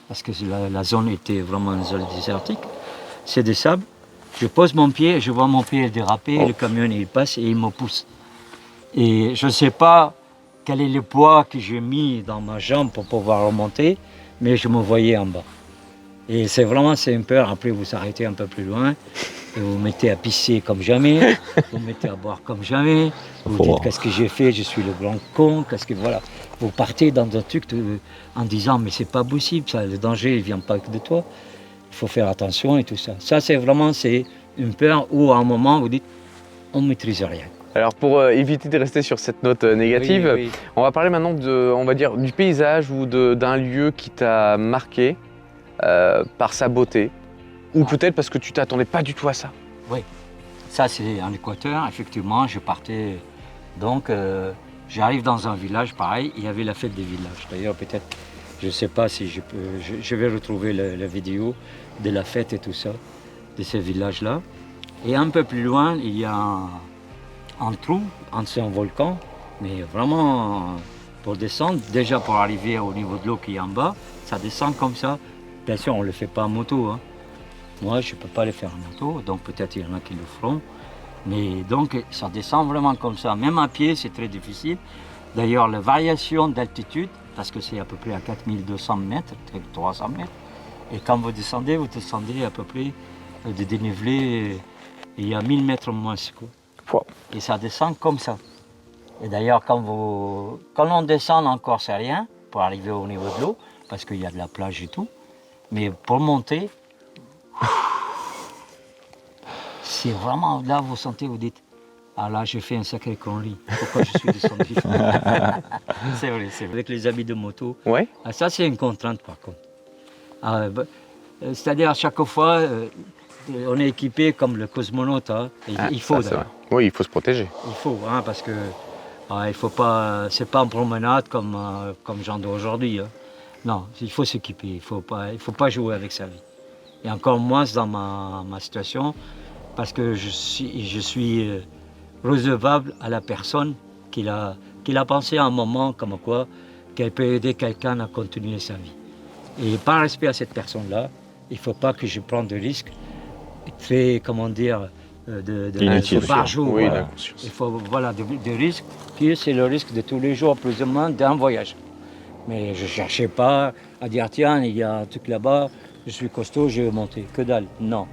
parce que la zone était vraiment une zone désertique. C'est des sables. Je pose mon pied, je vois mon pied déraper, le camion il passe et il me pousse. Et je ne sais pas quel est le poids que j'ai mis dans ma jambe pour pouvoir remonter, mais je me voyais en bas. Et c'est une peur. Après, vous arrêtez un peu plus loin et vous mettez à pisser comme jamais, vous mettez à boire comme jamais. Vous dites qu'est-ce que j'ai fait, je suis le grand con, qu'est-ce que voilà. Vous partez dans un truc en disant mais c'est pas possible, ça, le danger il vient pas que de toi. Il faut faire attention et tout ça. Ça c'est une peur où à un moment vous dites on ne maîtrise rien. Alors pour éviter de rester sur cette note négative, Oui. on va parler maintenant du paysage ou d'un lieu qui t'a marqué par sa beauté, ou peut-être parce que tu t'attendais pas du tout à ça. Oui, ça c'est en Équateur, effectivement, je partais, donc j'arrive dans un village pareil, il y avait la fête des villages. D'ailleurs peut-être, je ne sais pas si je vais retrouver la vidéo de la fête et tout ça, de ces villages-là. Et un peu plus loin, il y a un trou, c'est un volcan, mais vraiment pour descendre, déjà pour arriver au niveau de l'eau qui est en bas, ça descend comme ça. Bien sûr, on ne le fait pas en moto. Hein. Moi, je ne peux pas le faire en moto, donc peut-être il y en a qui le feront. Mais donc, ça descend vraiment comme ça. Même à pied, c'est très difficile. D'ailleurs, la variation d'altitude, parce que c'est à peu près à 4200 mètres, 300 mètres. Et quand vous descendez à peu près de dénivelé, il y a 1000 mètres moins. Quoi. Et ça descend comme ça. Et d'ailleurs, quand on descend encore, c'est rien, pour arriver au niveau de l'eau, parce qu'il y a de la plage et tout. Mais pour monter, c'est vraiment là vous sentez, vous dites, ah là j'ai fait un sacré connerie, pourquoi je suis descendu. C'est vrai. Avec les habits de moto, Ouais. Ça c'est une contrainte par contre. C'est-à-dire à chaque fois, on est équipé comme le cosmonaute, hein, il faut d'ailleurs. Oui, il faut se protéger. Il faut, hein, parce que il faut pas, c'est pas en promenade comme gens d'aujourd'hui. Hein. Non, il faut s'équiper, il faut pas jouer avec sa vie. Et encore moins dans ma situation, parce que je suis recevable à la personne qui a pensé à un moment comme quoi qu'elle peut aider quelqu'un à continuer sa vie. Et par respect à cette personne-là, il ne faut pas que je prenne de risques très, de par jour. Oui, voilà. Il faut, des risques, qui c'est le risque de tous les jours, plus ou moins, d'un voyage. Mais je ne cherchais pas à dire, tiens, il y a un truc là-bas, je suis costaud, je vais monter. Que dalle, non.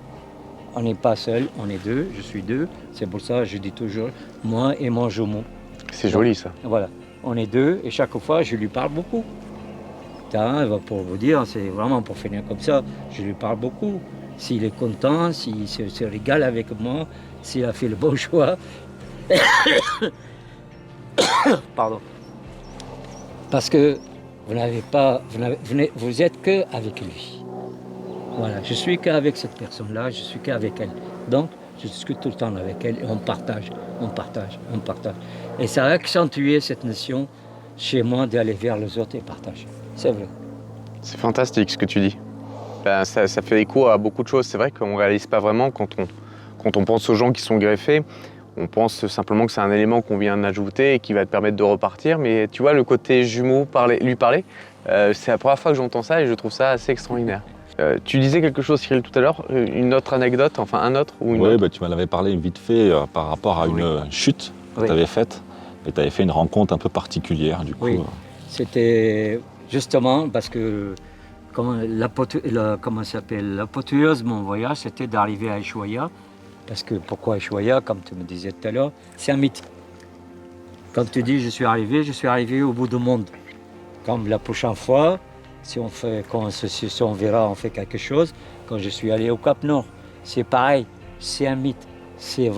On n'est pas seul, on est deux, je suis deux. C'est pour ça que je dis toujours, moi et mon jumeau. C'est joli ça. Voilà, on est deux et chaque fois, je lui parle beaucoup. Pour vous dire, c'est vraiment pour finir comme ça, je lui parle beaucoup. S'il est content, s'il se régale avec moi, s'il a fait le bon choix. Pardon. Parce que vous êtes qu'avec lui. Voilà, je suis qu'avec cette personne-là, je suis qu'avec elle. Donc, je discute tout le temps avec elle et on partage. Et ça a accentué cette notion chez moi d'aller vers les autres et partager. C'est vrai. C'est fantastique ce que tu dis. Ben, ça fait écho à beaucoup de choses. C'est vrai qu'on ne réalise pas vraiment quand on pense aux gens qui sont greffés. On pense simplement que c'est un élément qu'on vient d'ajouter et qui va te permettre de repartir. Mais tu vois, le côté jumeau, lui parler, c'est la première fois que j'entends ça et je trouve ça assez extraordinaire. Tu disais quelque chose, Cyril, tout à l'heure, une autre anecdote, enfin un autre ou une autre. Oui, tu m'en avais parlé vite fait par rapport à une chute que tu avais faite. Et tu avais fait une rencontre un peu particulière, du coup. Oui, c'était justement parce que l'apothéose de mon voyage, c'était d'arriver à Ushuaïa. Parce que pourquoi Ushuaïa, comme tu me disais tout à l'heure, c'est un mythe. Comme tu dis, je suis arrivé au bout du monde. Comme la prochaine fois, si on verra, on fait quelque chose. Quand je suis allé au Cap Nord, c'est pareil, c'est un mythe. C'est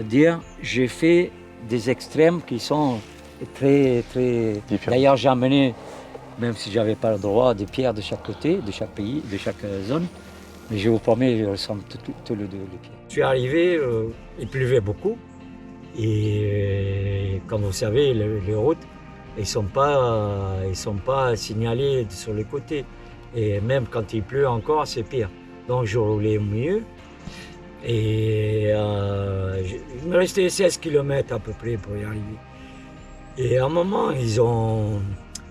dire, j'ai fait des extrêmes qui sont très, très différents. D'ailleurs, j'ai amené, même si je n'avais pas le droit, des pierres de chaque côté, de chaque pays, de chaque zone. Mais je vous promets, je ressemble tous les deux les pierres. Je suis arrivé, il pleuvait beaucoup. Et comme vous savez, les routes, ils ne sont pas signalés sur les côtés. Et même quand il pleut encore, c'est pire. Donc je roulais mieux. Et il me restait 16 km à peu près pour y arriver. Et à un moment,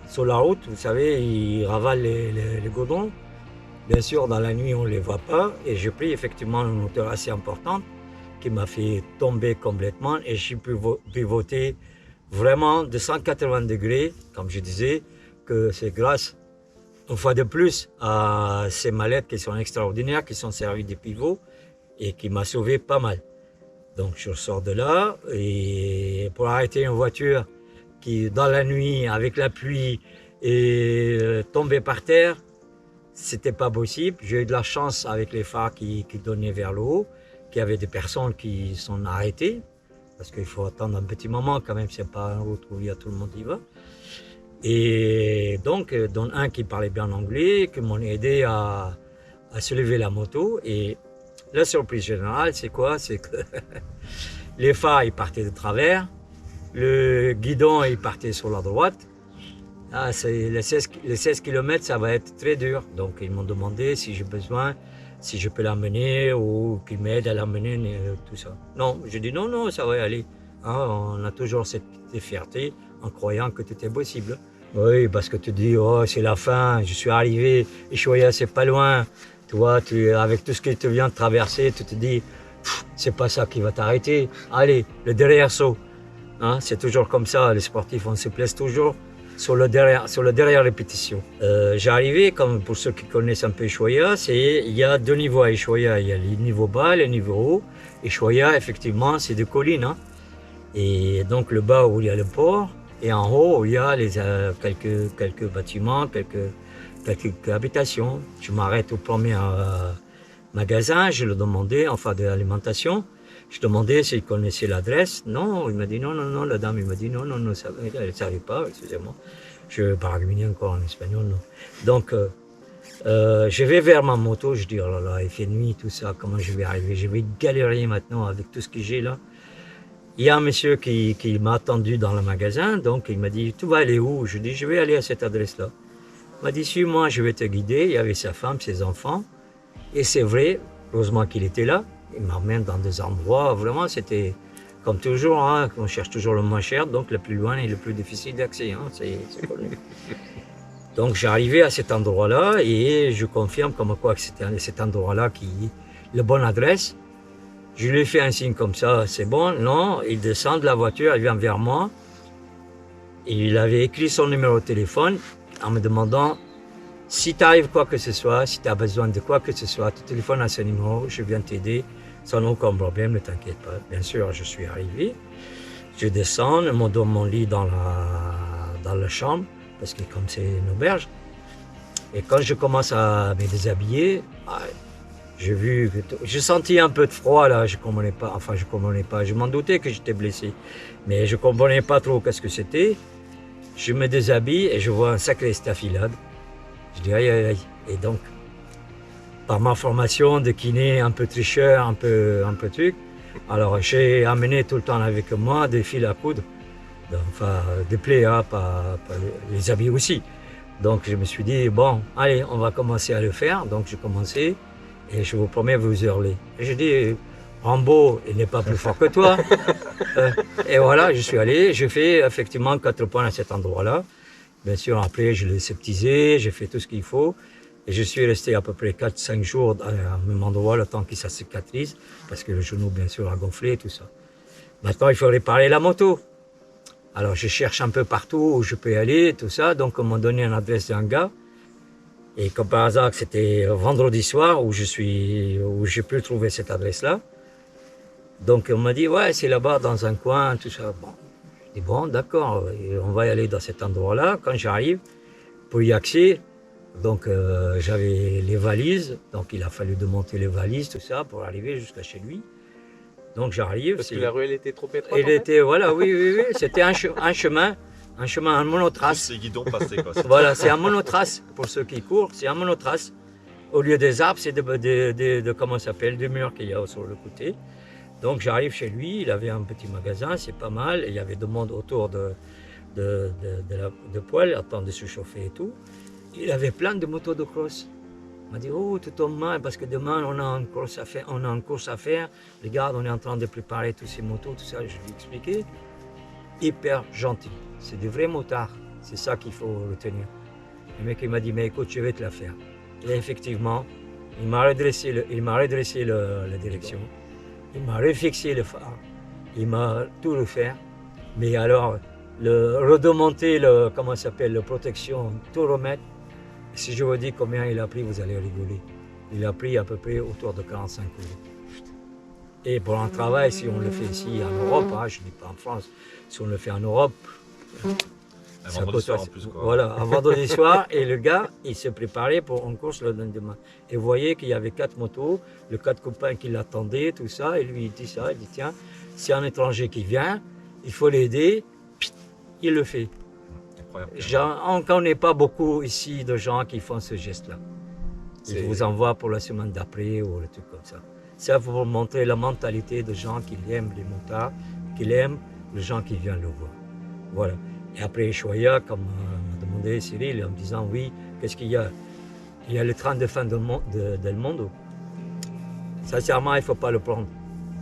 sur la route, vous savez, ils ravalent les goudrons. Bien sûr, dans la nuit, on ne les voit pas. Et j'ai pris effectivement une hauteur assez importante qui m'a fait tomber complètement. Et j'ai pu pivoter vraiment de 180 degrés, comme je disais, que c'est grâce, une fois de plus, à ces mallettes qui sont extraordinaires, qui sont servies de pivot et qui m'a sauvé pas mal. Donc je sors de là et pour arrêter une voiture qui, dans la nuit, avec la pluie, est tombée par terre, c'était pas possible. J'ai eu de la chance avec les phares qui donnaient vers le haut, qu'il y avait des personnes qui sont arrêtées, parce qu'il faut attendre un petit moment quand même, c'est pas une route où tout le monde y va. Et donc, dont un qui parlait bien anglais, qui m'ont aidé à se lever la moto. Et la surprise générale, c'est quoi? C'est que les phares, ils partaient de travers, le guidon, il partait sur la droite. Ah, les 16 km, ça va être très dur. Donc, ils m'ont demandé si j'ai besoin, si je peux l'amener ou qu'ils m'aident à l'amener, tout ça. Non, j'ai dit non, ça va aller. Hein, on a toujours cette fierté en croyant que tout est possible. Oui, parce que tu dis, oh, c'est la fin, je suis arrivé, Ushuaïa, c'est pas loin. Tu vois, avec tout ce que tu viens de traverser, tu te dis, c'est pas ça qui va t'arrêter. Allez, le derrière saut. Hein, c'est toujours comme ça, les sportifs, on se plaise toujours sur le derrière répétition. J'ai arrivé, comme pour ceux qui connaissent un peu Ushuaïa, il y a deux niveaux à Ushuaïa. Il y a le niveau bas et le niveau haut. Ushuaïa, effectivement, c'est des collines. Hein. Et donc le bas où il y a le port, et en haut où il y a quelques bâtiments, quelques habitations. Je m'arrête au premier magasin, je le demandais, enfin de l'alimentation. Je demandais s'il connaissait l'adresse. Non, il m'a dit non, la dame, il m'a dit non, elle ne savait pas, excusez-moi. Je baragouinais encore en espagnol, non. Donc, je vais vers ma moto, je dis, oh là là, il fait nuit, tout ça, comment je vais arriver? Je vais galérer maintenant avec tout ce que j'ai là. Il y a un monsieur qui m'a attendu dans le magasin, donc il m'a dit, tu vas aller où? Je dis, je vais aller à cette adresse-là. Il m'a dit, suis-moi, je vais te guider. Il y avait sa femme, ses enfants. Et c'est vrai, heureusement qu'il était là. Il m'emmène dans des endroits, vraiment, c'était comme toujours, hein, on cherche toujours le moins cher, donc le plus loin et le plus difficile d'accès, hein, c'est connu. Donc j'arrivais à cet endroit-là et je confirme comme quoi que c'était cet endroit-là qui est la bonne adresse. Je lui ai fait un signe comme ça, c'est bon, non, il descend de la voiture, il vient vers moi. Et il avait écrit son numéro de téléphone en me demandant si t'arrive quoi que ce soit, si tu as besoin de quoi que ce soit, tu téléphones à ce numéro, je viens t'aider. Sans aucun problème, ne t'inquiète pas. Bien sûr, je suis arrivé. Je descends, je me donne mon lit dans la chambre, parce que comme c'est une auberge. Et quand je commence à me déshabiller, j'ai senti un peu de froid là, je comprenais pas, je m'en doutais que j'étais blessé. Mais je comprenais pas trop qu'est-ce que c'était. Je me déshabille et je vois un sacré staphylocoque. Je dis aïe aïe aïe. Et donc, par ma formation de kiné, un peu tricheur, un peu truc, alors j'ai amené tout le temps avec moi des fils à coudre, enfin des plaies, hein, pas les habits aussi. Donc je me suis dit, bon, allez, on va commencer à le faire. Donc j'ai commencé et je vous promets, vous hurlez. Et j'ai dit, Rambo, il n'est pas plus fort que toi. Et voilà, je suis allé, j'ai fait effectivement 4 points à cet endroit-là. Bien sûr, après, je l'ai septisé, j'ai fait tout ce qu'il faut. Et je suis resté à peu près 4-5 jours au même endroit, le temps que ça cicatrise, parce que le genou, bien sûr, a gonflé et tout ça. Maintenant, il faut réparer la moto. Alors, je cherche un peu partout où je peux aller, tout ça. Donc, on m'a donné une adresse d'un gars. Et comme par hasard, c'était vendredi soir où j'ai pu trouver cette adresse-là. Donc, on m'a dit, ouais, c'est là-bas, dans un coin, tout ça. Bon, je dis, bon, d'accord, on va y aller dans cet endroit-là. Quand j'arrive, pour y accéder, donc j'avais les valises, donc il a fallu démonter les valises, tout ça, pour arriver jusqu'à chez lui. Donc j'arrive. Parce que la rue, elle était trop étroite. Elle était, voilà, oui. C'était un chemin, un monotrace. C'est guidon passé, quoi. Voilà, c'est un monotrace, pour ceux qui courent, c'est un monotrace. Au lieu des arbres, c'est comment ça s'appelle, des murs qu'il y a sur le côté. Donc j'arrive chez lui, il avait un petit magasin, c'est pas mal, et il y avait du monde autour de poêle, en train de se chauffer et tout. Il avait plein de motos de cross. Il m'a dit, oh, tu tombes mal parce que demain on a une course à faire. Regarde, on est en train de préparer tous ces motos, tout ça. Je lui ai expliqué. Hyper gentil. C'est des vrais motards. C'est ça qu'il faut retenir. Le mec, il m'a dit, mais écoute, je vais te la faire. Et effectivement, il m'a redressé la direction. Il m'a refixé le phare. Il m'a tout refait. Mais alors, redémonter la protection, tout remettre. Si je vous dis combien il a pris, vous allez rigoler. Il a pris à peu près autour de 45 €. Et pour un travail, si on le fait ici en Europe, hein, je ne dis pas en France, si on le fait en Europe, Un vendredi soir en plus, quoi. Voilà, un vendredi soir, et le gars, il se préparait pour une course le lendemain. Et vous voyez qu'il y avait 4 motos, le 4 copains qui l'attendaient, tout ça, et lui il dit ça, il dit tiens, c'est un étranger qui vient, il faut l'aider, il le fait. On ne connaît pas beaucoup ici de gens qui font ce geste-là. Je vous envoie pour la semaine d'après ou le truc comme ça. Ça pour vous montrer la mentalité de gens qui aiment les motards, qui aiment les gens qui viennent le voir. Voilà. Et après Choya, comme m'a demandé Cyril, en me disant oui, qu'est-ce qu'il y a? Il y a le train de fin del Mondo. Sincèrement, il ne faut pas le prendre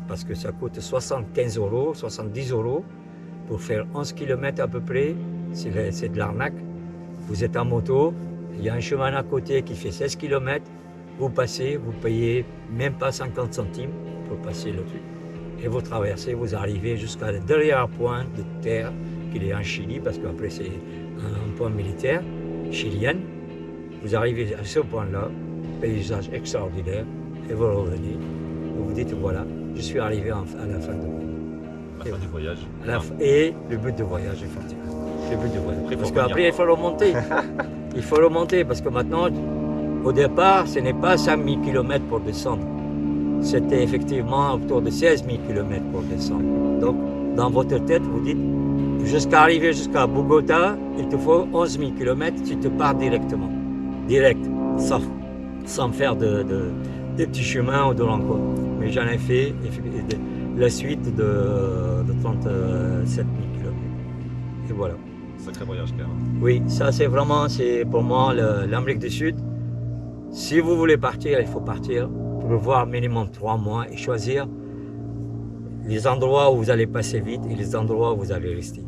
parce que ça coûte 75 €, 70 € pour faire 11 km à peu près. C'est de l'arnaque. Vous êtes en moto, il y a un chemin à côté qui fait 16 km. Vous passez, vous payez même pas 50 centimes pour passer le truc. Et vous traversez, vous arrivez jusqu'à le dernier point de terre qu'il est en Chili, parce qu'après c'est un point militaire chilien. Vous arrivez à ce point-là, paysage extraordinaire, et vous revenez. Vous vous dites voilà, je suis arrivé à la fin La fin du voyage. Et le but de voyage, effectivement. Le but de voyage. Parce qu'après, il faut remonter. Il faut remonter parce que maintenant, au départ, ce n'est pas 5000 km pour descendre. C'était effectivement autour de 16 000 km pour descendre. Donc, dans votre tête, vous dites, jusqu'à arriver jusqu'à Bogota, il te faut 11 000 km, tu te pars directement. Direct, sans faire des petits chemins ou de l'encore. Mais j'en ai fait la suite de 37 000 km. Et voilà. Sacré voyage quand même. Oui, ça c'est vraiment, pour moi l'Amérique du Sud. Si vous voulez partir, il faut partir pour voir minimum 3 mois et choisir les endroits où vous allez passer vite et les endroits où vous allez rester.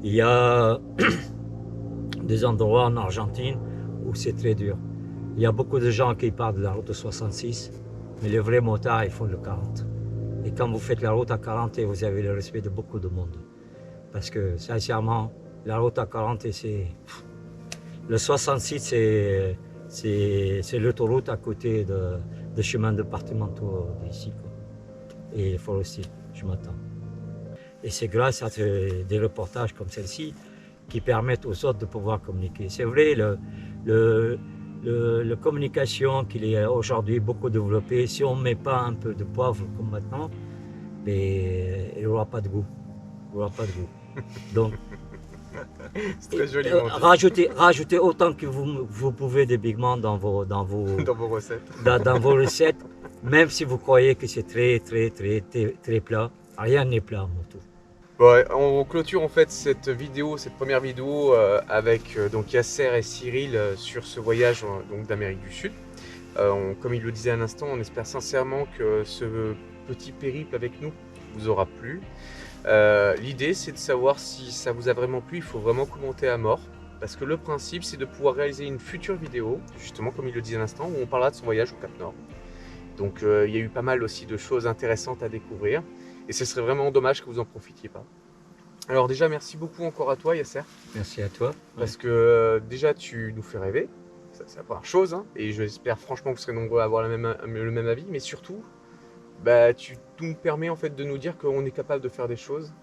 Il y a des endroits en Argentine où c'est très dur. Il y a beaucoup de gens qui partent de la route 66, mais les vrais motards, ils font le 40. Et quand vous faites la route à 40, vous avez le respect de beaucoup de monde. Parce que sincèrement, la route à 40, le 66, c'est l'autoroute à côté de chemins départementaux d'ici. Et forestiers, je m'attends. Et c'est grâce à des reportages comme celle-ci qui permettent aux autres de pouvoir communiquer. C'est vrai, la communication qu'il est aujourd'hui beaucoup développée, si on ne met pas un peu de poivre comme maintenant, mais il n'aura pas de goût. Il n'aura pas de goût. Donc, C'est très joli. Rajoutez autant que vous pouvez de pigments dans vos Dans vos recettes. dans vos recettes, même si vous croyez que c'est très plat. Rien n'est plat en tout. Bon, on clôture en fait cette première vidéo avec donc Yasser et Cyril sur ce voyage donc d'Amérique du Sud. Comme il le disait à l'instant, on espère sincèrement que ce petit périple avec nous vous aura plu. L'idée c'est de savoir si ça vous a vraiment plu, il faut vraiment commenter à mort. Parce que le principe c'est de pouvoir réaliser une future vidéo, justement comme il le disait à l'instant, où on parlera de son voyage au Cap Nord. Donc il y a eu pas mal aussi de choses intéressantes à découvrir. Et ce serait vraiment dommage que vous n'en profitiez pas. Alors déjà, merci beaucoup encore à toi, Yasser. Merci à toi. Parce que déjà, tu nous fais rêver. Ça, c'est la première chose. Hein, et j'espère franchement que vous serez nombreux à avoir le même avis. Mais surtout, bah, tu nous permets en fait de nous dire qu'on est capable de faire des choses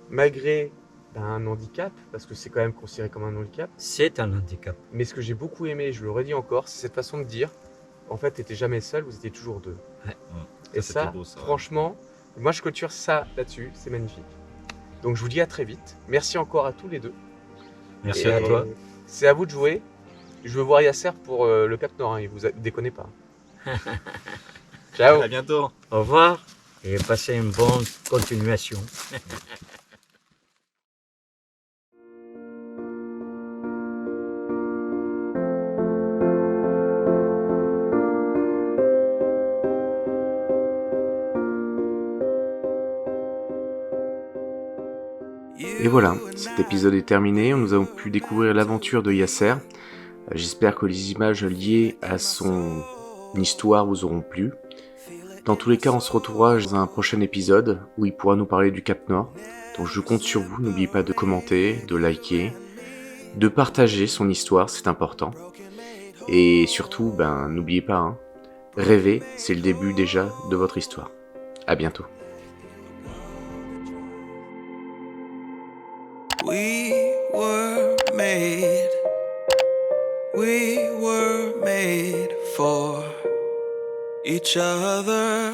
malgré un handicap. Parce que c'est quand même considéré comme un handicap. C'est un handicap. Mais ce que j'ai beaucoup aimé, je le redis encore, c'est cette façon de dire, en fait, tu n'étais jamais seul, vous étiez toujours deux. Ouais. Et ça, beau, ça, franchement... Moi, je clôture ça là-dessus, c'est magnifique. Donc, je vous dis à très vite. Merci encore à tous les deux. Merci à toi. C'est à vous de jouer. Je veux voir Yasser pour le Cap Nord, hein. Il vous déconnez pas. Ciao. À bientôt. Au revoir et passez une bonne continuation. Et voilà, cet épisode est terminé, nous avons pu découvrir l'aventure de Yasser. J'espère que les images liées à son histoire vous auront plu. Dans tous les cas, on se retrouvera dans un prochain épisode où il pourra nous parler du Cap Nord. Donc je compte sur vous, n'oubliez pas de commenter, de liker, de partager son histoire, c'est important. Et surtout, n'oubliez pas, hein, rêver, c'est le début déjà de votre histoire. À bientôt. We were made for each other.